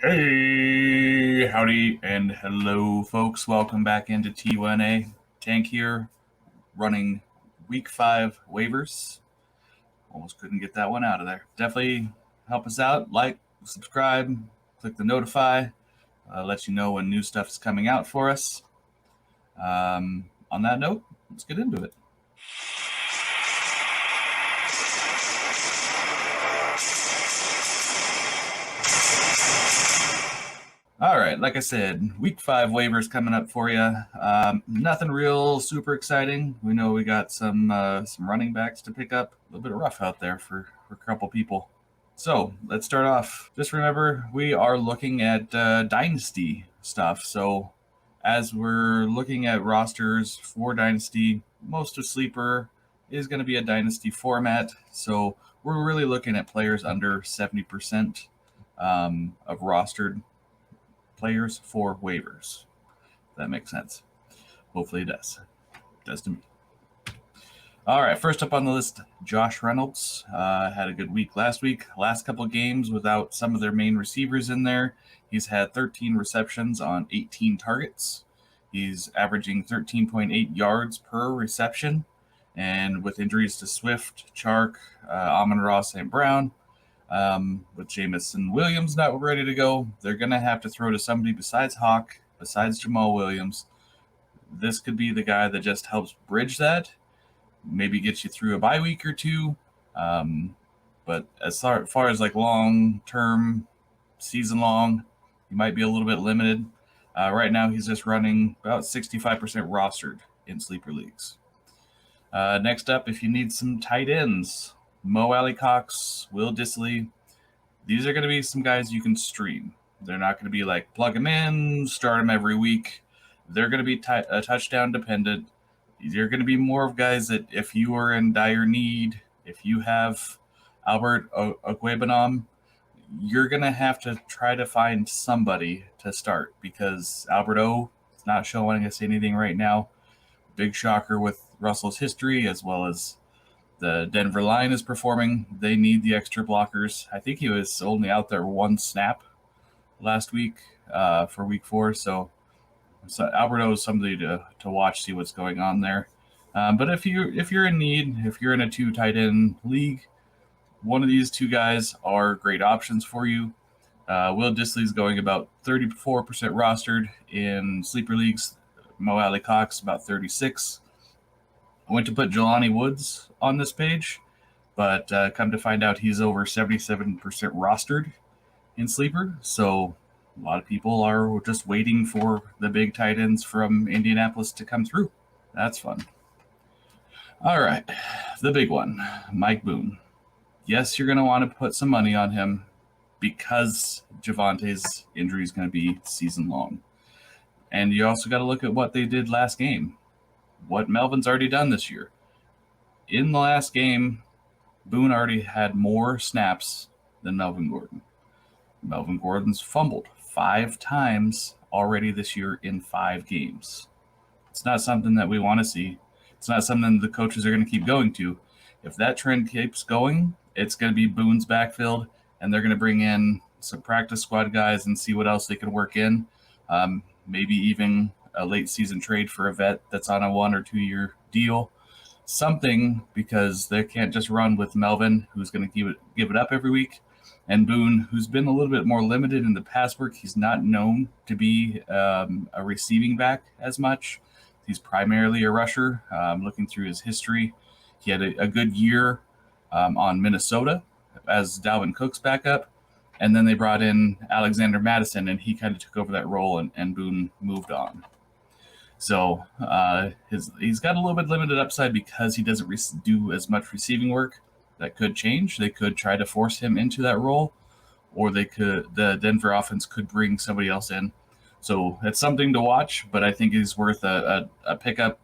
Hey, howdy, and hello, folks. Welcome back into T1A. Tank here, running week 5 waivers. Almost couldn't get that one out of there. Definitely help us out. Like, subscribe, click the notify, let you know when new stuff is coming out for us. On that note, let's get into it. All right, like I said, week 5 waivers coming up for you. Nothing real super exciting. We know we got some running backs to pick up. A little bit of rough out there for a couple people. So let's start off. Just remember, we are looking at dynasty stuff. So as we're looking at rosters for dynasty, most of sleeper is going to be a dynasty format. So we're really looking at players under 70% of rostered players for waivers. That makes sense. Hopefully it does. It does to me. All right, first up on the list, Josh Reynolds. Had a good week last week. Last couple games without some of their main receivers in there. He's had 13 receptions on 18 targets. He's averaging 13.8 yards per reception. And with injuries to Swift, Chark, Amon-Ra St. Brown, with Jamison Williams not ready to go, they're going to have to throw to somebody besides Hawk, besides Jamal Williams. This could be the guy that just helps bridge that, maybe gets you through a bye week or two. But as far as like long-term, season-long, he might be a little bit limited. Right now, he's just running about 65% rostered in sleeper leagues. Next up, if you need some tight ends, AlieCox, Will Dissly. These are going to be some guys you can stream. They're not going to be like plug them in, start them every week. They're going to be touchdown dependent. You're going to be more of guys that if you are in dire need, if you have Albert Okwuegbunam, you're going to have to try to find somebody to start because Albert O is not showing us anything right now. Big shocker with Russell's history as well as the Denver line is performing. They need the extra blockers. I think he was only out there one snap last week for week 4. So Alberto is somebody to watch, see what's going on there. But if you're in need, if you're in a 2 tight end league, one of these 2 guys are great options for you. Will Dissly's going about 34% rostered in sleeper leagues. AlieCox about 36%. I went to put Jelani Woods on this page, but come to find out he's over 77% rostered in sleeper. So a lot of people are just waiting for the big tight ends from Indianapolis to come through. That's fun. All right, the big one, Mike Boone. Yes, you're going to want to put some money on him because Javante's injury is going to be season long. And you also got to look at what they did last game. What Melvin's already done this year. In the last game, Boone already had more snaps than Melvin Gordon. Melvin Gordon's fumbled 5 times already this year in 5 games. It's not something that we want to see. It's not something the coaches are going to keep going to. If that trend keeps going, it's going to be Boone's backfield, and they're going to bring in some practice squad guys and see what else they can work in. Maybe even a late season trade for a vet that's on a 1 or 2 year deal, something, because they can't just run with Melvin, who's going to give it up every week, and Boone, who's been a little bit more limited in the pass work. He's not known to be a receiving back as much. He's primarily a rusher. Looking through his history, he had a good year on Minnesota as Dalvin Cook's backup. And then they brought in Alexander Madison, and he kind of took over that role, and Boone moved on. So he's got a little bit limited upside because he doesn't do as much receiving work. That could change. They could try to force him into that role, or the Denver offense could bring somebody else in. So it's something to watch, but I think he's worth a pickup.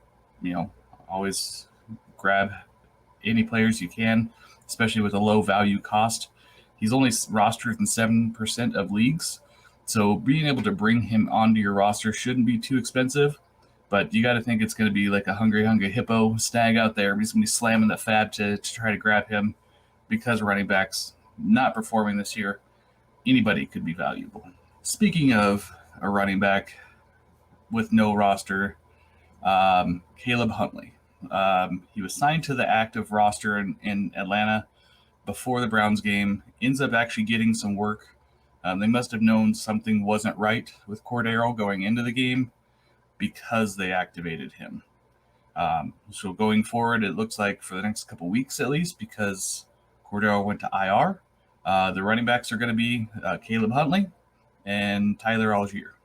Always grab any players you can, especially with a low value cost. He's only rostered in 7% of leagues, so being able to bring him onto your roster shouldn't be too expensive. But you got to think it's going to be like a hungry hippo stag out there. He's going to be slamming the fab to try to grab him because running backs not performing this year. Anybody could be valuable. Speaking of a running back with no roster, Caleb Huntley. He was signed to the active roster in Atlanta before the Browns game, ends up actually getting some work. They must have known something wasn't right with Cordero going into the game because they activated him. So going forward, it looks like for the next couple weeks at least, because Cordero went to IR, the running backs are going to be Caleb Huntley and Tyler Algier.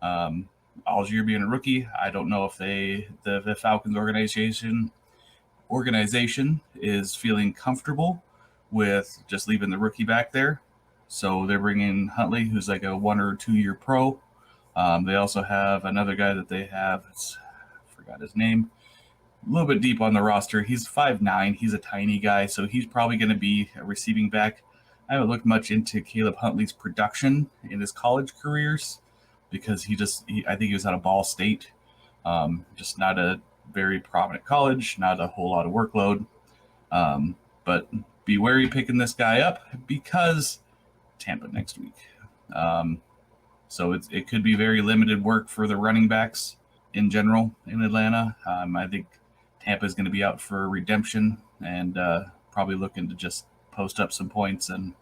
Algier being a rookie, I don't know if the Falcons organization is feeling comfortable with just leaving the rookie back there. So they're bringing Huntley, who's like a 1 or 2 year pro. They also have another guy that they have. I forgot his name. A little bit deep on the roster. He's 5'9". He's a tiny guy, so he's probably going to be a receiving back. I haven't looked much into Caleb Huntley's production in his college careers because I think he was out of Ball State. Just not a very prominent college, not a whole lot of workload. But be wary picking this guy up because Tampa next week. So it could be very limited work for the running backs in general in Atlanta. I think Tampa is going to be out for redemption and probably looking to just post up some points, and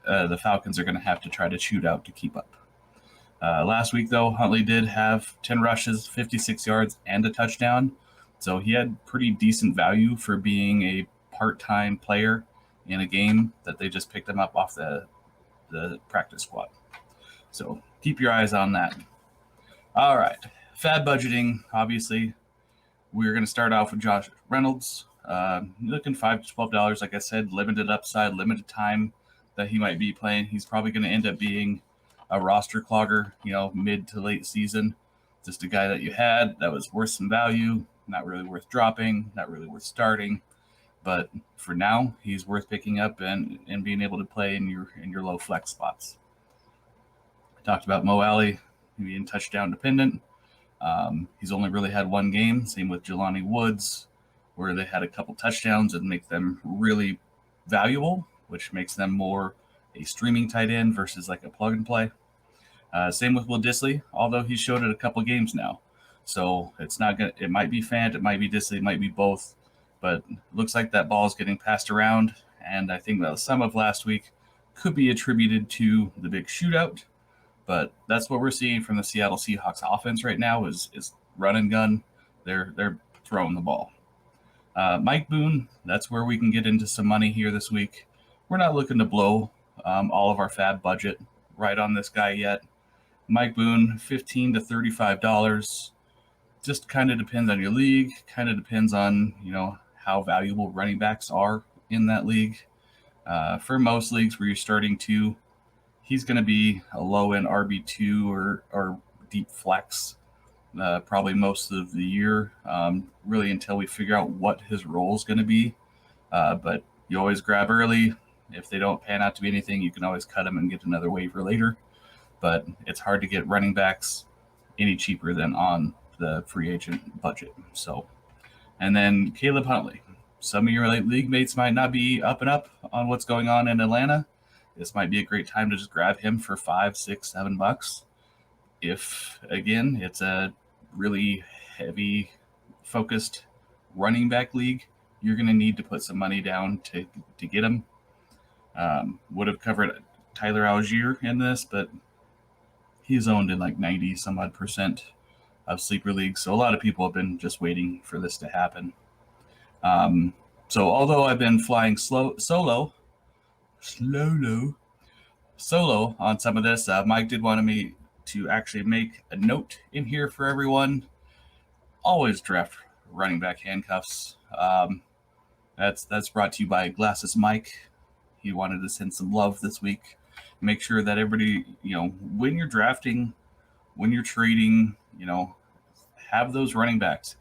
the Falcons are going to have to try to shoot out to keep up. Last week, though, Huntley did have 10 rushes, 56 yards, and a touchdown. So he had pretty decent value for being a part-time player in a game that they just picked him up off the practice squad. So keep your eyes on that. All right. Fab budgeting, obviously. We're going to start off with Josh Reynolds. Looking $5 to $12, like I said, limited upside, limited time that he might be playing. He's probably going to end up being a roster clogger, mid to late season. Just a guy that you had that was worth some value, not really worth dropping, not really worth starting. But for now, he's worth picking up and being able to play in your low flex spots. I talked about Mo Alley being touchdown dependent. He's only really had one game. Same with Jelani Woods, where they had a couple touchdowns and make them really valuable, which makes them more a streaming tight end versus like a plug and play. Same with Will Dissly, although he showed it a couple games now. So it's not gonna. It might be Fant, it might be Dissly, it might be both. But it looks like that ball is getting passed around, and I think that some of last week could be attributed to the big shootout. But that's what we're seeing from the Seattle Seahawks offense right now is run and gun. They're throwing the ball. Mike Boone, that's where we can get into some money here this week. We're not looking to blow all of our fab budget right on this guy yet. Mike Boone, $15 to $35. Just kind of depends on your league. Kind of depends on how valuable running backs are in that league. For most leagues where you're starting to, he's going to be a low-end RB2 or deep flex probably most of the year, really until we figure out what his role is going to be. But you always grab early. If they don't pan out to be anything, you can always cut them and get another waiver later. But it's hard to get running backs any cheaper than on the free agent budget. So, and then Caleb Huntley. Some of your league mates might not be up and up on what's going on in Atlanta. This might be a great time to just grab him for $5, $6, $7. If, again, it's a really heavy focused running back league, you're going to need to put some money down to get him. Would have covered Tyler Algier in this, but he's owned in like 90 some odd % of sleeper leagues. So a lot of people have been just waiting for this to happen. So although I've been flying solo on some of this, Mike did want me to actually make a note in here for everyone. Always draft running back handcuffs. That's brought to you by Glasses Mike. He wanted to send some love this week. Make sure that everybody, when you're drafting, when you're trading, have those running backs.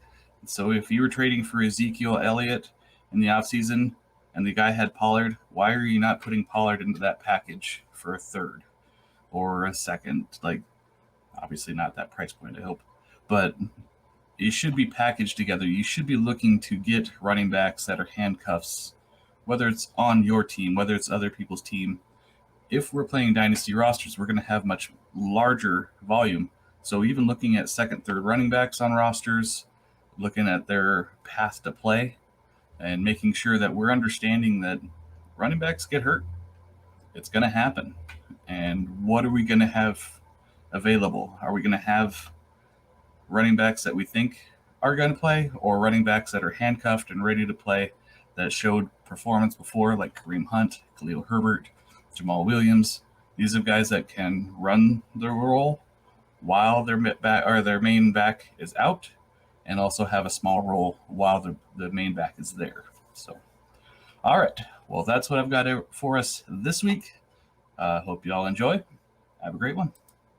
So if you were trading for Ezekiel Elliott in the offseason and the guy had Pollard, why are you not putting Pollard into that package for a third or a second? Like, obviously not that price point, I hope. But it should be packaged together. You should be looking to get running backs that are handcuffs, whether it's on your team, whether it's other people's team. if we're playing dynasty rosters, we're going to have much larger volume. So even looking at second, third running backs on rosters, looking at their path to play, and making sure that we're understanding that running backs get hurt. It's going to happen. And what are we going to have available? Are we going to have running backs that we think are going to play, or running backs that are handcuffed and ready to play that showed performance before, like Kareem Hunt, Khalil Herbert, Jamal Williams? These are guys that can run the role while their main back is out, and also have a small role while the main back is there. So, all right. Well, that's what I've got for us this week. Hope you all enjoy. Have a great one.